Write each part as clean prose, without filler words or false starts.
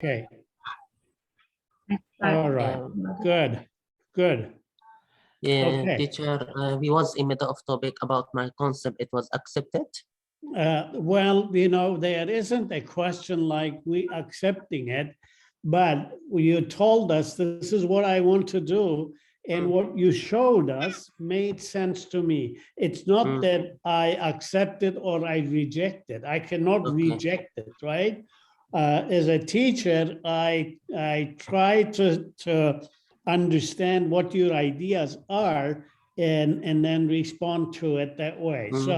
Okay. All right. Good. Good. Yeah, Okay. teacher, we was in middle of topic about my concept. It was accepted. Well, you know, there isn't a question like we accepting it, but you told us this is what I want to do. And what you showed us made sense to me. It's not that I accept it or I reject it. I cannot reject it, right? As a teacher, I try to understand what your ideas are and then respond to it that way. So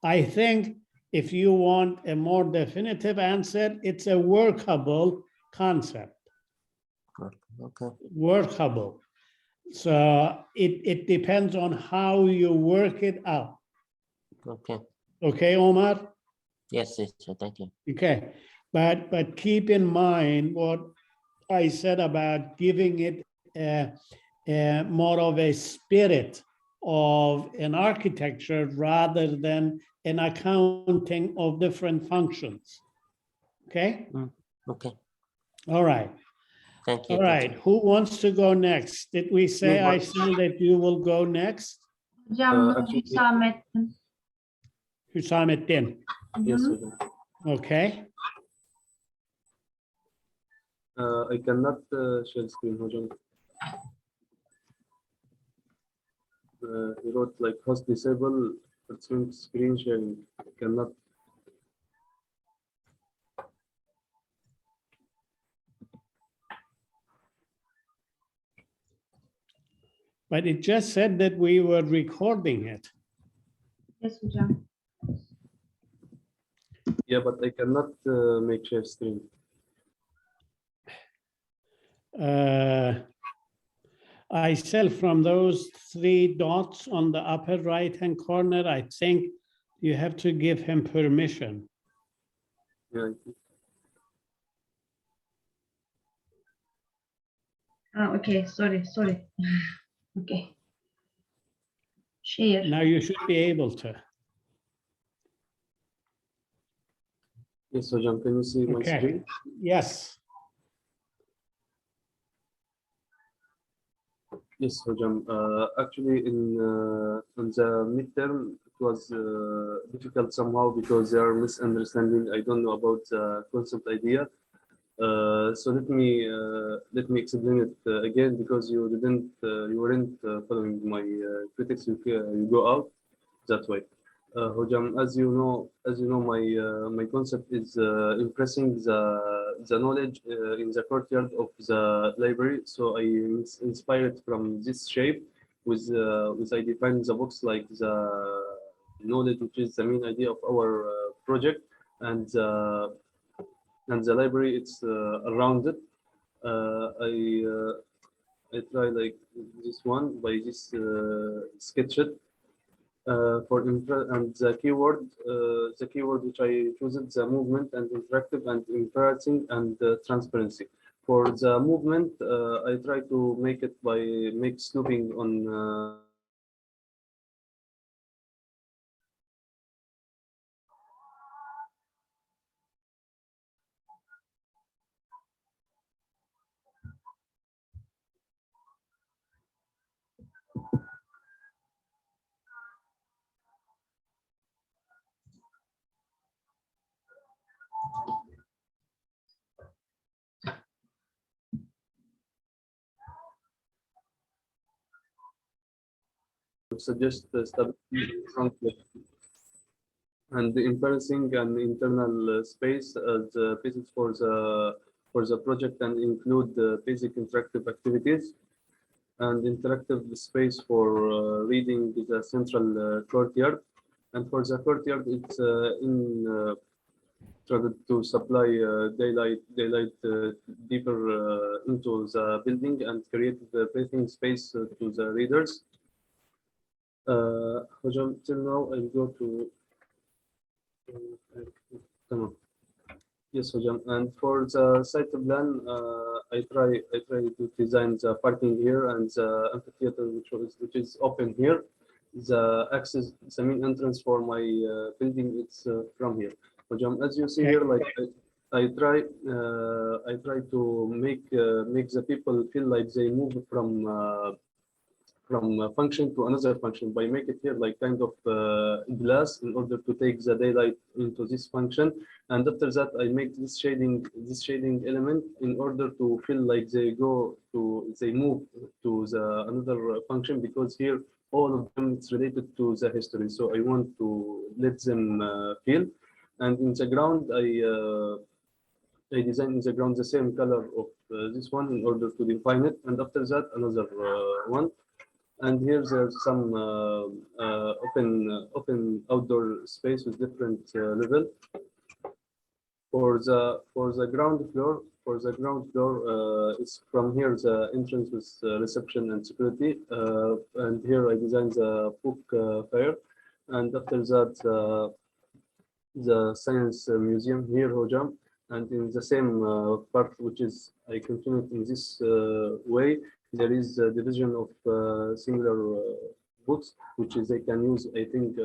I think if you want a more definitive answer, it's a workable concept. Okay. Workable. So it depends on how you work it out. Okay. Okay, Omar? Yes, teacher. Thank you. Okay. But keep in mind what I said about giving it more of a spirit of an architecture rather than an accounting of different functions. Okay? Okay. All right. Thank you. All right. Teacher. Who wants to go next? Did we say, I said that you will go next? Hüsamettin. Hüsamettin. Yes, Okay. I cannot share screen, hocam. He wrote like host disable screen sharing. I cannot. But it just said that we were recording it. Yes, hocam. Yeah, but I cannot make share screen. I said from those three dots on the upper right-hand corner, I think you have to give him permission. Yeah. Okay, sorry. Okay. Share. Now you should be able to. Yes, hocam. Can you see my Okay. screen? Yes. Yes, hocam. Actually, in the midterm, it was difficult somehow because there are misunderstanding. I don't know about the concept idea. So let me explain it again because you weren't following my critics. You go out that way. Hojam, as you know, my concept is impressing the knowledge in the courtyard of the library. So I inspired from this shape with I defined the box like the knowledge, which is the main idea of our project, and the library it's around it. I try like this one by this sketch it for infra and the keyword which I chosen the movement and interactive and inferencing and transparency. For the movement, I try to make it by make snooping on. Suggest stability in front and the inferencing and internal space as basis for the project and include basic interactive activities and interactive space for reading the central courtyard. And for the courtyard, it's tried to supply daylight deeper into the building and create the breathing space to the readers. Hocam, till now I'll go to yes, hocam. And for the site plan, I try to design the parking here and the amphitheater which is open here. The access, the main entrance for my building, it's from here. Hocam, as you see here, like I try to make the people feel like they move from a function to another function by make it here like kind of glass in order to take the daylight into this function, and after that I make this shading element in order to feel like they move to the another function, because here all of them it's related to the history, so I want to let them feel. And in the ground I design in the ground the same color of this one in order to define it, and after that another one. And here there's some open outdoor space with different level. For the ground floor, it's from here the entrance with reception and security. And here I designed the book fair, and after that the science museum here, Hojam. And in the same part, which is I continued in this way, there is a division of similar books, which is they can use, I think,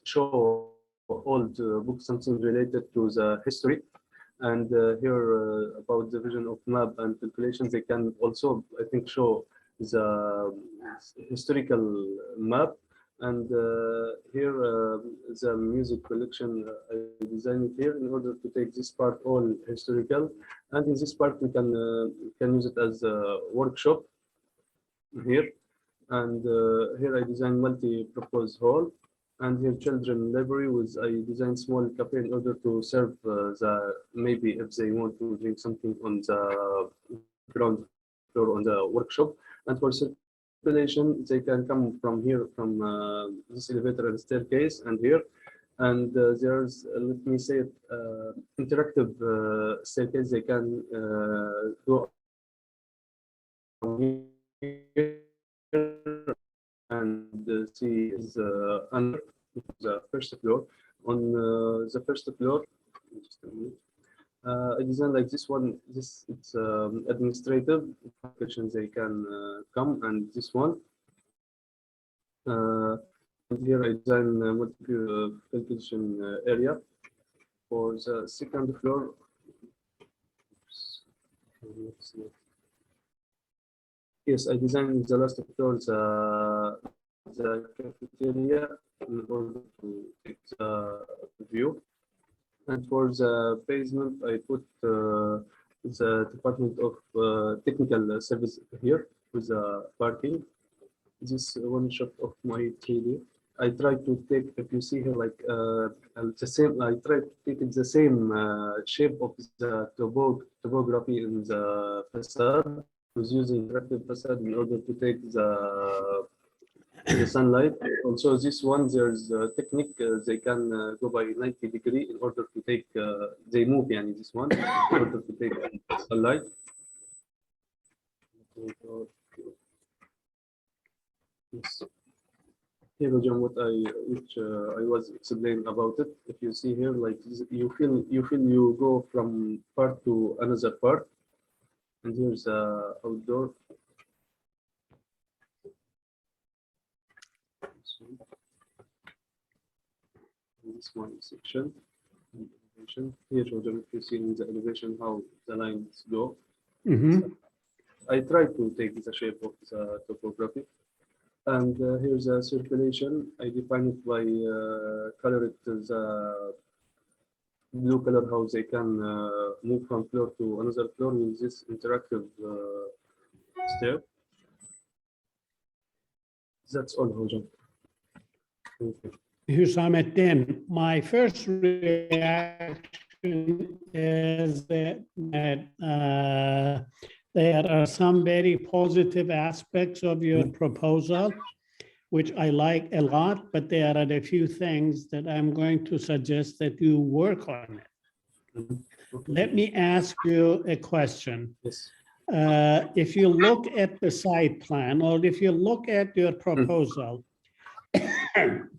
show old books, something related to the history. And here about division of map and calculations, they can also, I think, show the historical map. And here the music collection, I designed it here in order to take this part all historical, and in this part we can use it as a workshop here. And here I designed multi-purpose hall, and here children library with I designed small cafe in order to serve maybe if they want to drink something on the ground floor on the workshop. And for circulation, they can come from here, from this elevator and staircase, and here. And there's, let me say, interactive staircase. They can go from here and see under the first floor. On the first floor, just a minute. I designed like this one. It's administrative functions. They can come, and this one. And here I design multiplication area for the second floor. Yes, I designed the last floor the cafeteria in order to take the view. And for the basement, I put the department of technical service here with the parking. This one shot of my 3D. I try to take, if you see here, like the same. I try to take it the same shape of the topography in the facade. I was using interactive facade in order to take the sunlight. Also, this one, there's a technique, they can go by 90 degree in order to take, they move, yani this one, in order to take sunlight. Yes. Here, John, which I was explaining about it. If you see here, like you feel you go from part to another part, and here's outdoor. This one section. Here, John, if you see in the elevation how the lines go. Mhm. I try to take the shape of the topography. And here's a circulation. I define it by color it the blue color, how they can move from floor to another floor with this interactive stair. That's all, Hojam. Thank you. Hüsamettin, my first reaction is that there are some very positive aspects of your proposal, which I like a lot, but there are a few things that I'm going to suggest that you work on it. Okay. Let me ask you a question. Yes. If you look at the site plan, or if you look at your proposal,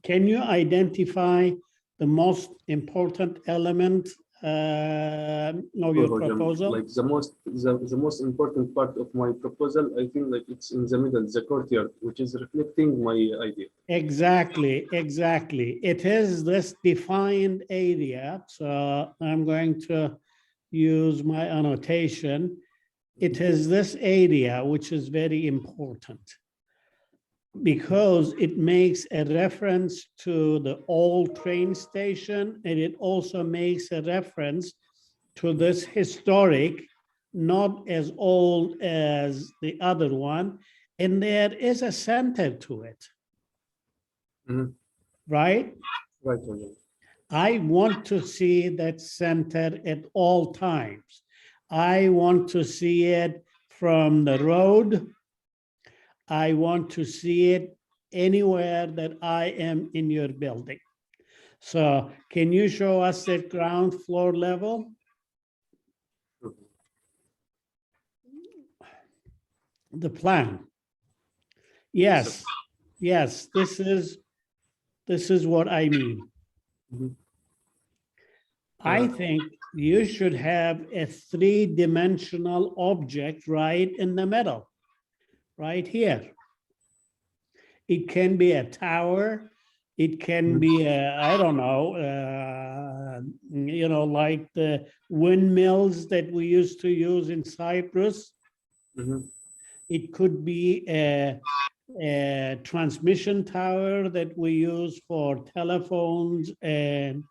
can you identify the most important element of your Hocam, proposal? like the most important part of my proposal, I think like it's in the middle, the courtyard, which is reflecting my idea. Exactly, exactly. It is this defined area. So I'm going to use my annotation. It is this area which is very important because it makes a reference to the old train station, and it also makes a reference to this historic, not as old as the other one, and there is a center to it. Mhm. Right? Right, Hocam. I want to see that center at all times. I want to see it from the road. I want to see it anywhere that I am in your building. So can you show us the ground floor level? The plan. Yes, yes, this is what I mean. Mhm. I think you should have a three-dimensional object right in the middle, right here. It can be a tower. It can be a, I don't know, like the windmills that we used to use in Cyprus. Mhm. It could be a transmission tower that we use for telephones and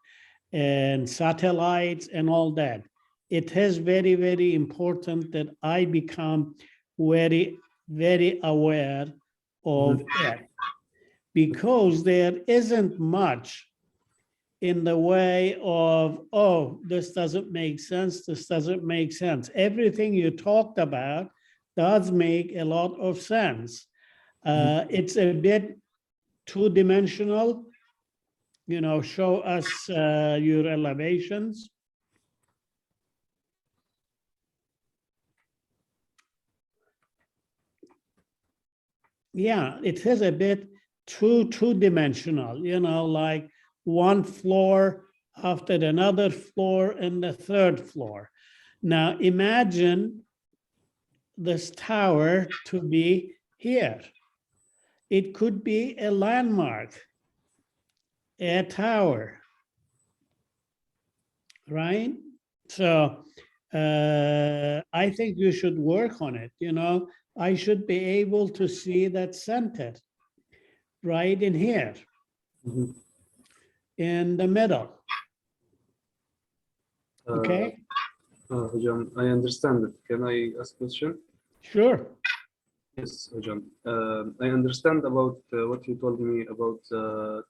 satellites and all that. It is very, very important that I become very, very aware of it, because there isn't much in the way of, oh, this doesn't make sense, this doesn't make sense. Everything you talked about does make a lot of sense. It's a bit two-dimensional. Show us your elevations. Yeah, it is a bit two-dimensional, like one floor after another floor and the third floor. Now imagine this tower to be here. It could be a landmark, a tower, right? So I think you should work on it. I should be able to see that center right in here, Mhm. in the middle. Okay, Hocam, I understand it. Can I ask a question? sure. Yes, Hocam. I understand about what you told me about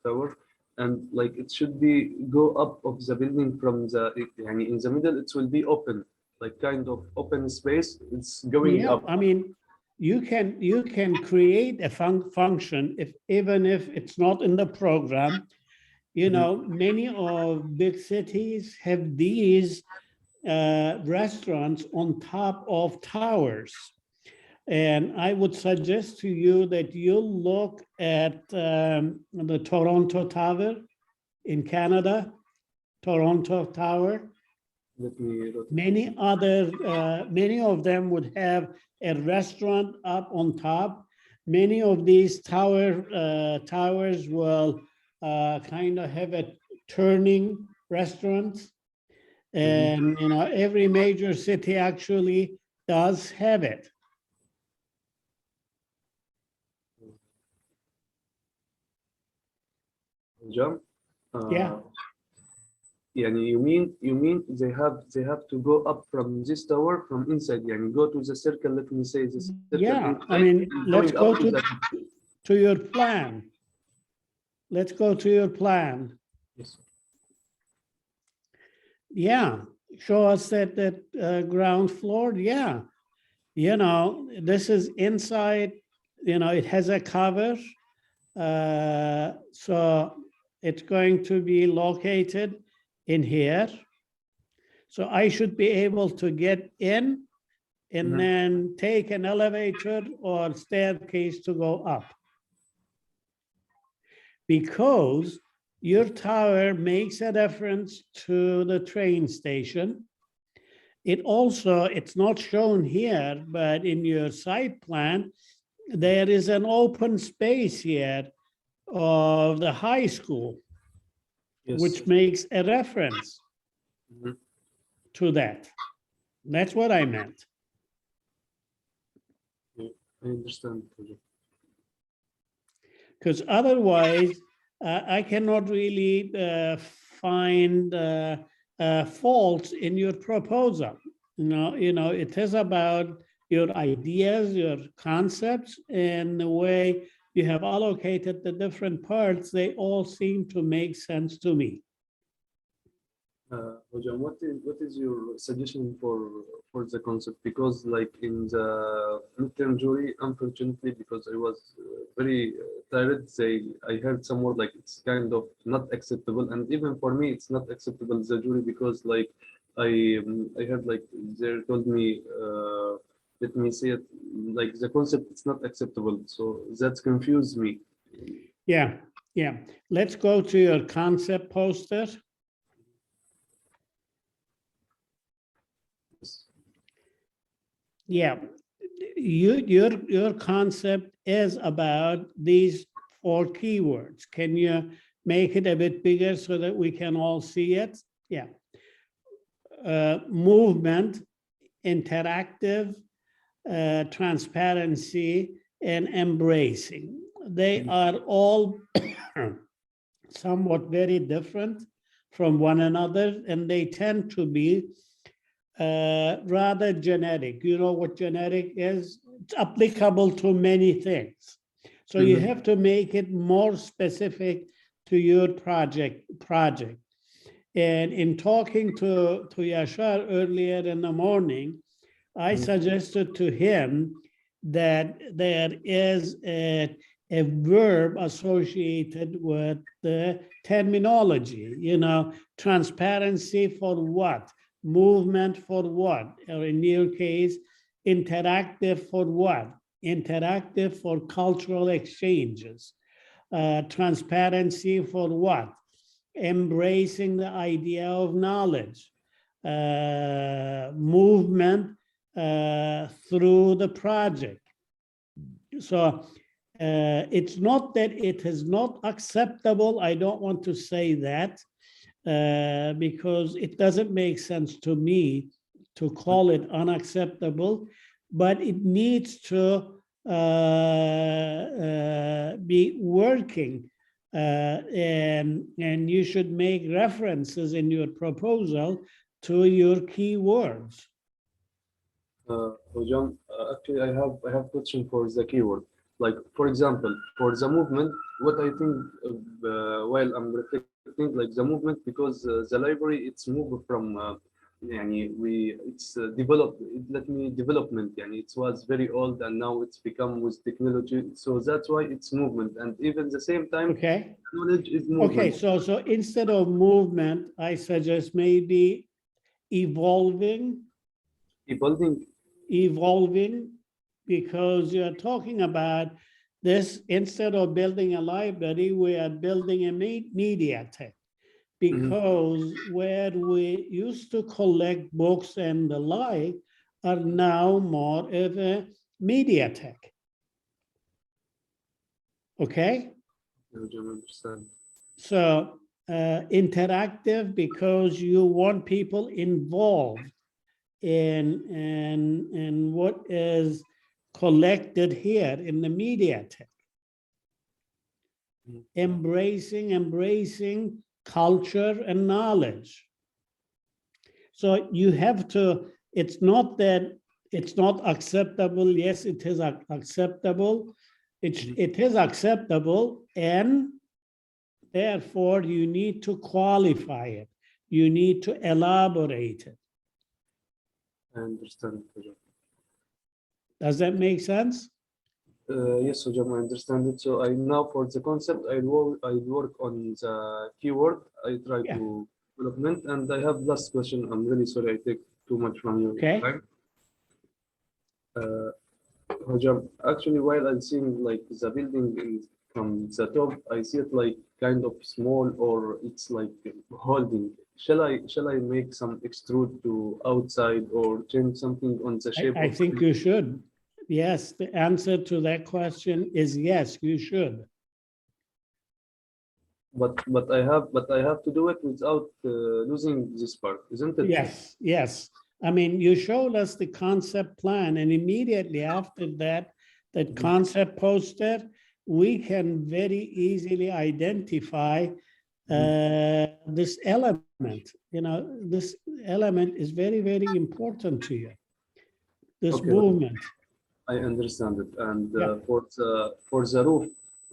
tower, and like it should be go up of the building from the, يعني in the middle it will be open, like kind of open space. It's going Yeah, up. I mean, you can create a function even if it's not in the program. Many of big cities have these restaurants on top of towers. And I would suggest to you that you look at the Toronto Tower in Canada, Toronto Tower. Let me Many of them would have a restaurant up on top. Many of these towers will kind of have a turning restaurant. And, every major city actually does have it. jump. Yeah. يعني you mean they have to go up from this tower from inside, يعني go to the circle, let me say this circle Yeah, inside, I mean, let's going go up to your plan. Let's go to your plan. Yes. Yeah, show us that ground floor. Yeah, this is inside. It has a cover, so it's going to be located in here. So I should be able to get in and then take an elevator or staircase to go up. Because Your tower makes a reference to the train station. It also, it's not shown here, but in your site plan, there is an open space here of the high school, Yes. which makes a reference Mhm. to that. That's what I meant. I understand. Hocam. Because otherwise, I cannot really find faults in your proposal. It is about your ideas, your concepts, and the way you have allocated the different parts. They all seem to make sense to me. Hocam, what is your suggestion for the concept? Because like in the midterm jury, unfortunately, because I was very tired, I heard some word like it's kind of not acceptable, and even for me, it's not acceptable the jury because like I heard like they told me let me say it like the concept it's not acceptable, so that's confused me. Yeah. Let's go to your concept poster. Yeah, your concept is about these 4 keywords. Can you make it a bit bigger so that we can all see it? Yeah. Movement, interactive, transparency, and embracing. They are all somewhat very different from one another, and they tend to be rather generic. You know what generic is? It's applicable to many things. So you have to make it more specific to your project. And in talking to Yashar earlier in the morning, I suggested to him that there is a verb associated with the terminology, transparency for what? Movement for what? Or in your case, interactive for what? Interactive for cultural exchanges. Transparency for what? Embracing the idea of knowledge. Movement through the project. So it's not that it is not acceptable. I don't want to say that. Because it doesn't make sense to me to call it unacceptable, but it needs to be working, and you should make references in your proposal to your keywords. Hocam, actually, I have question for the keyword. Like, for example, for the movement, what I think while I'm reflecting, like the movement, because the library it's moved from, it's developed. Let me development. It was very old and now it's become with technology. So that's why it's movement, and even the same time, Okay. knowledge is movement. Okay. So instead of movement, I suggest maybe evolving. Evolving, because you're talking about this, instead of building a library, we are building a mediatheque, because where we used to collect books and the like are now more of a mediatheque. Okay? So interactive, because you want people involved in what is collected here in the mediatheque. Embracing culture and knowledge. So you have to, it's not that it's not acceptable. Yes, it is acceptable. It is acceptable, and therefore you need to qualify it. You need to elaborate it. I understand. Does that make sense? Yes, Hocam, I understand it. So I now for the concept, I work on the keyword. I try to development, and I have last question. I'm really sorry I take too much from your time. Hocam, actually, while I'm seeing like the building from the top, I see it like kind of small, or it's like holding. Shall I make some extrude to outside or change something on the shape I of think it? you should. Yes, the answer to that question is yes, you should. But I have to do it without losing this part, isn't it? Yes, yes. I mean, you showed us the concept plan, and immediately after that, that concept poster, we can very easily identify this element. You know, this element is very, very important to you. This Okay. movement. I understand it. And Yeah. for the roof,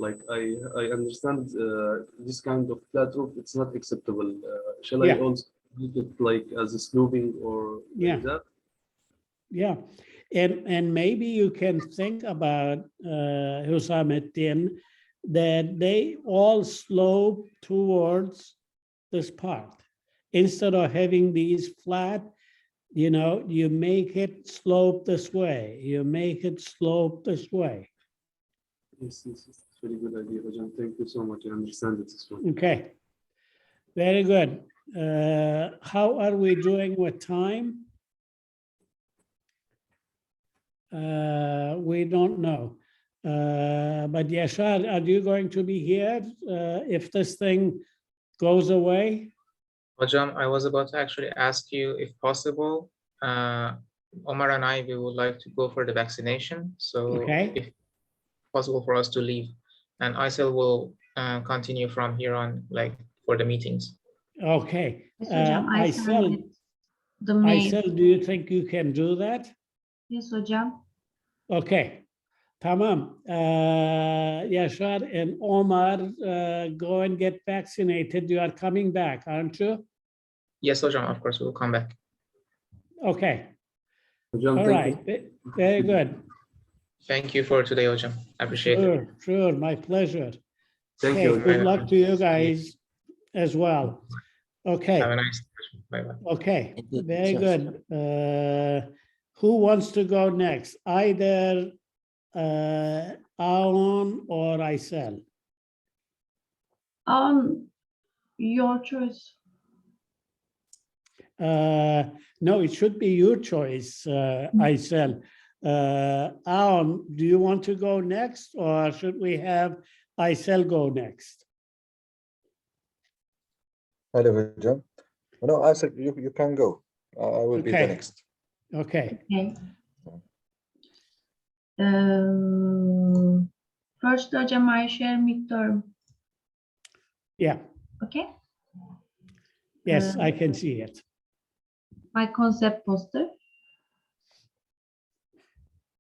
like I understand this kind of flat roof, it's not acceptable. Shall I Yeah. also make it like as a sloping or Yeah. like that? Yeah, and maybe you can think about Hüsamettin, that they all slope towards this part. Instead of having these flat, you know, you make it slope this way. You make it slope this way. Yes, it's a very good idea, Rajan. Thank you so much. I understand it this one. Okay, very good. How are we doing with time? We don't know. But Yashar, are you going to be here if this thing goes away? Hocam, I was about to actually ask you if possible. Omar and I, we would like to go for the vaccination. So Okay. if possible for us to leave, and ISIL will continue from here on, like for the meetings. Okay. Yes, hocam, I Aysel, sent it, the mail. Aysel, do you think you can do that? Yes, hocam. Okay. Tamam. Yashar and Omar, go and get vaccinated. You are coming back, aren't you? Yes, hocam, of course, we'll come back. Okay. Rajan, All thank right. you. Very good. Thank you for today, hocam. I appreciate it. Sure, sure. My pleasure. Thank Okay, you. good luck to you guys as well. Okay. Have a nice day. Bye-bye. Okay, Thank you, very teacher. good. Who wants to go next? Either Aon or Aysel? Your choice. No, it should be your choice, Aysel. Aon, do you want to go next, or should we have Aysel go next? Hello, Hocam. No, I said you can go. I will be the Okay. next. Okay, Okay. First, hocam, I share midterm. yeah, Okay. yes, I can see it. My concept poster.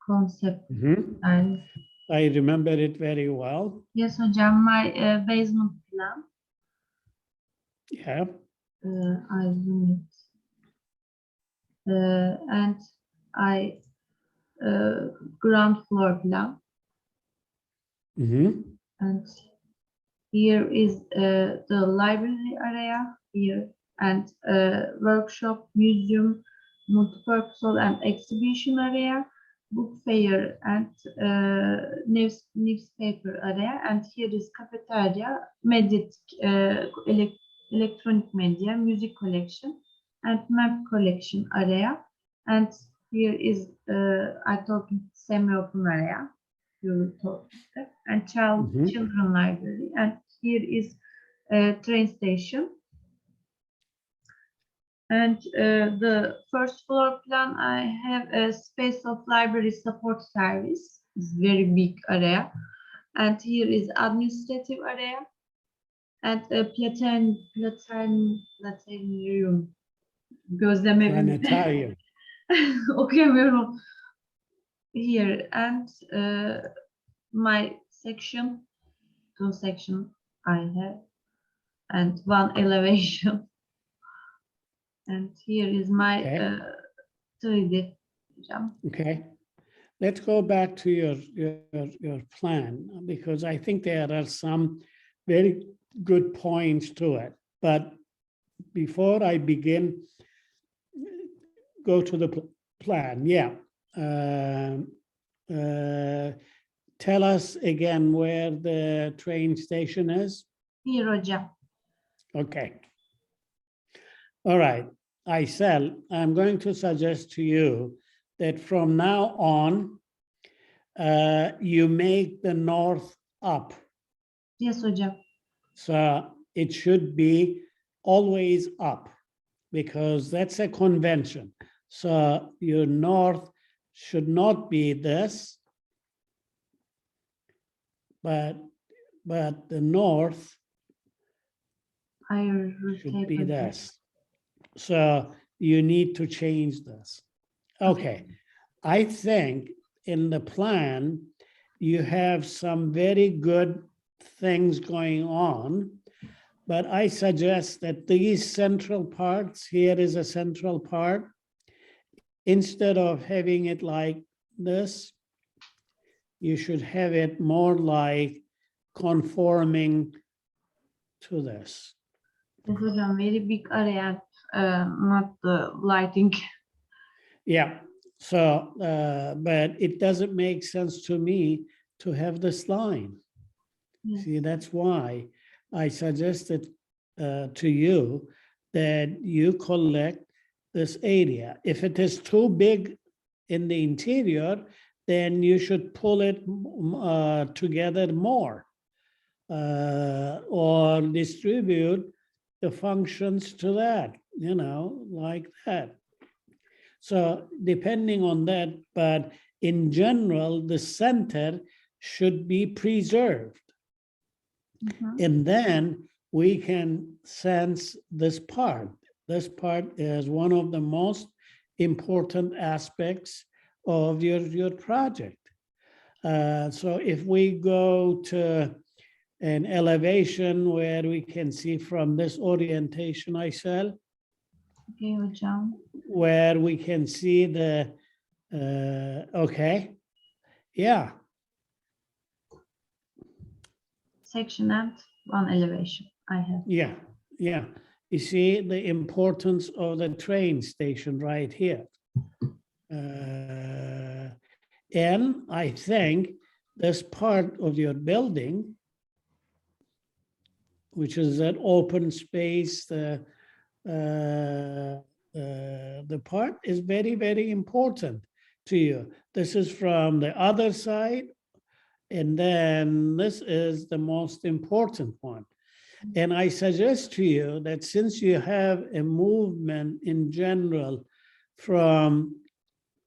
Concept Mhm. and I remember it very well. yes, hocam, my basement plan. Yeah, I zoom it. And I ground floor plan. mhm. And here is the library area here, and workshop, museum, multipurpose and exhibition area, book fair, and newspaper area. And here is cafeteria, electronic media, music collection, and map collection area. And here is I talking semi-open area. You will talk, and children library. And here is train station. And the first floor plan, I have a space of library support service. It's very big area. And here is administrative area. And a planetarium. Gözleme evi. Planetarium. Okuyamıyorum. Here, and my section, 2 sections I have, and 1 elevation. And here is my Okay. 3D. Okay, let's go back to your plan, because I think there are some very good points to it. But before I begin, go to the plan. Yeah. tell us again where the train station is? Here hocam. Okay. All right. Aysel, I'm going to suggest to you that from now on, you make the north up. Yes hocam. So it should be always up because that's a convention. So your north should not be this, but the north I should rotate be hocam. this. So you need to change this. Okay. I think in the plan, you have some very good things going on, but I suggest that these central parts, here is a central part, instead of having it like this, you should have it more like conforming to this. Yes hocam. Very big area, not the lighting. Yeah, so, but it doesn't make sense to me to have this line. Yes. See, that's why I suggested to you that you collect this area. If it is too big in the interior, then you should pull it together more or distribute the functions to that, you know, like that. So depending on that, but in general, the center should be preserved. Mhm. And then we can sense this part. This part is one of the most important aspects of your project. So if we go to an elevation where we can see from this orientation I said, Okay hocam. where we can see the, okay, yeah, Section and one elevation I have. yeah, yeah. You see the importance of the train station right here. And I think this part of your building, which is that open space, the part is very, very important to you. This is from the other side, and then this is the most important one. And I suggest to you that since you have a movement in general from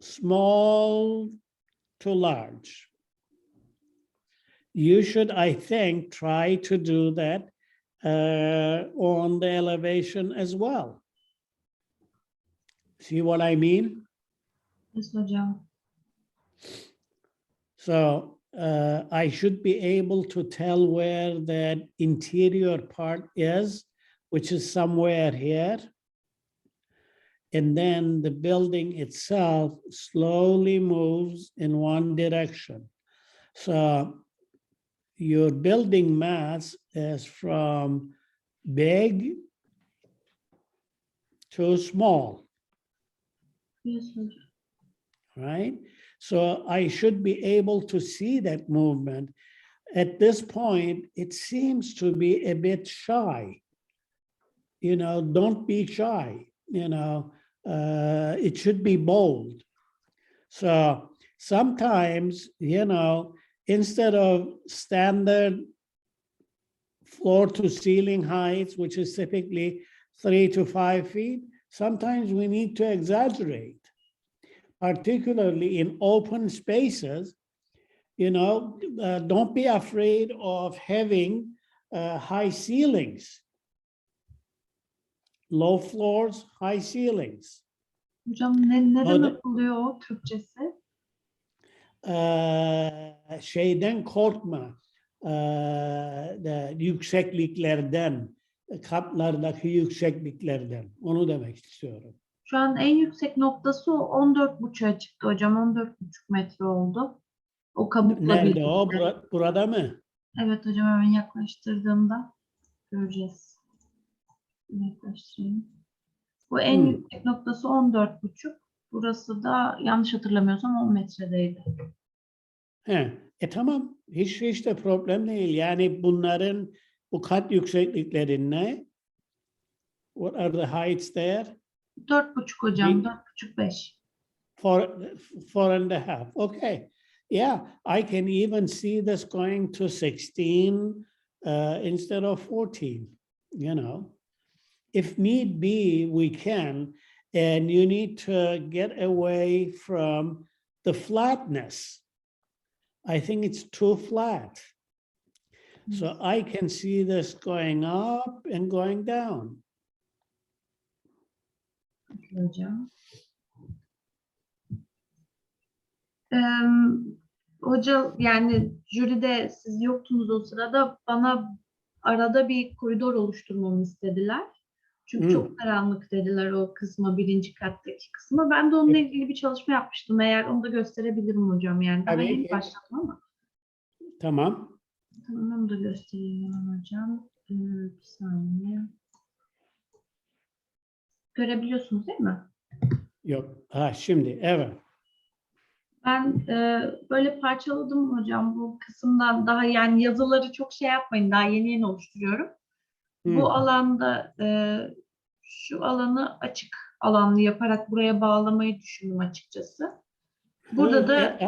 small to large, you should, I think, try to do that on the elevation as well. See what I mean? Yes hocam. So I should be able to tell where that interior part is, which is somewhere here. And then the building itself slowly moves in one direction. So your building mass is from big to small, Yes hocam. right? So I should be able to see that movement. At this point, it seems to be a bit shy. You know, don't be shy, you know, it should be bold. So sometimes, you know, instead of standard floor to ceiling heights, which is typically 3 to 5 feet, sometimes we need to exaggerate, particularly in open spaces. You know, don't be afraid of having high ceilings, low floors, high ceilings. Hocam neden O da- yapılıyor o Türkçesi? Şeyden korkma, yüksekliklerden, katlardaki yüksekliklerden. Onu demek istiyorum. Şu an en yüksek noktası o 14,5'a çıktı hocam. 14,5 metre oldu. O kabukla Nerede o? birlikte. Burada mı? Evet hocam hemen yaklaştırdığımda göreceğiz. Yaklaştırayım. Bu en yüksek noktası 14,5. Burası da yanlış hatırlamıyorsam 10 metredeydi. Tamam. Hiç de problem değil. Yani bunların bu kat yükseklikleri ne? What are the heights there? 4,5 hocam. Bir- 4,5-5. 4.5. Okay. Yeah, I can even see this going to 16 instead of 14, you know. If need be, we can, and you need to get away from the flatness. I think it's too flat. So I can see this going up and going down. Hocam. Hoca yani jüride siz yoktunuz o sırada, bana arada bir koridor oluşturmamı istediler. Çünkü çok karanlık dediler o kısma, birinci kattaki kısma. Ben de onunla ilgili bir çalışma yapmıştım. Eğer onu da gösterebilirim hocam. Yani daha Tabii yeni ki. başladım ama. Tamam. Tamam, onu da göstereyim hemen hocam. Bir saniye. Görebiliyorsunuz değil mi? Yok. Şimdi evet. Ben böyle parçaladım hocam bu kısımdan, daha yani yazıları çok şey yapmayın, daha yeni oluşturuyorum. Bu alanda şu alanı açık alanlı yaparak buraya bağlamayı düşündüm açıkçası. Burada da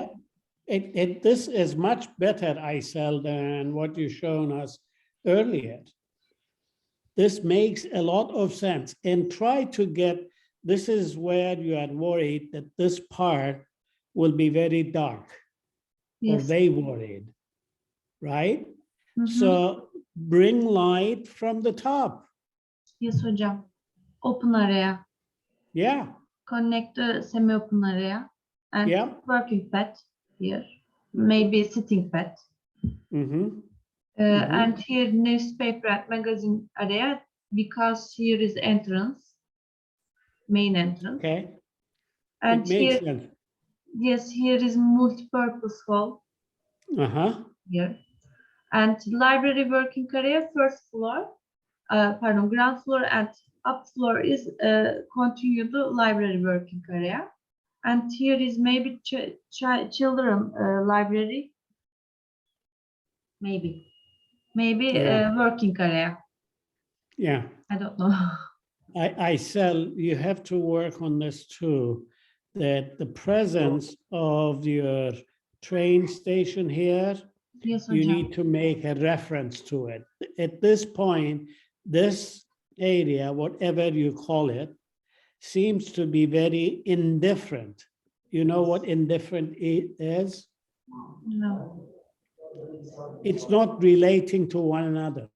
This is much better, Aysel, than what you shown us earlier. This makes a lot of sense. And try to get, this is where you are worried that this part will be very dark, or yes. they worried, right? Hı hı. So bring light from the top. Yes hocam. Open area. Yeah, Connect the semi-open area. And yeah. working pad here. Maybe sitting pad. Mhm. And here newspaper and magazine area, because here is entrance, main entrance. Okay, And it makes here, sense. yes, here is multi-purpose hall here. And library working area, first floor, ground floor and up floor is continue the library working area. And here is maybe children library, maybe Yeah. working area. Yeah. I don't know. You have to work on this too, that the presence of your train station here, Yes, you hocam. need to make a reference to it. At this point, this area, whatever you call it, seems to be very indifferent. You know what indifferent is? No. It's not relating to one another.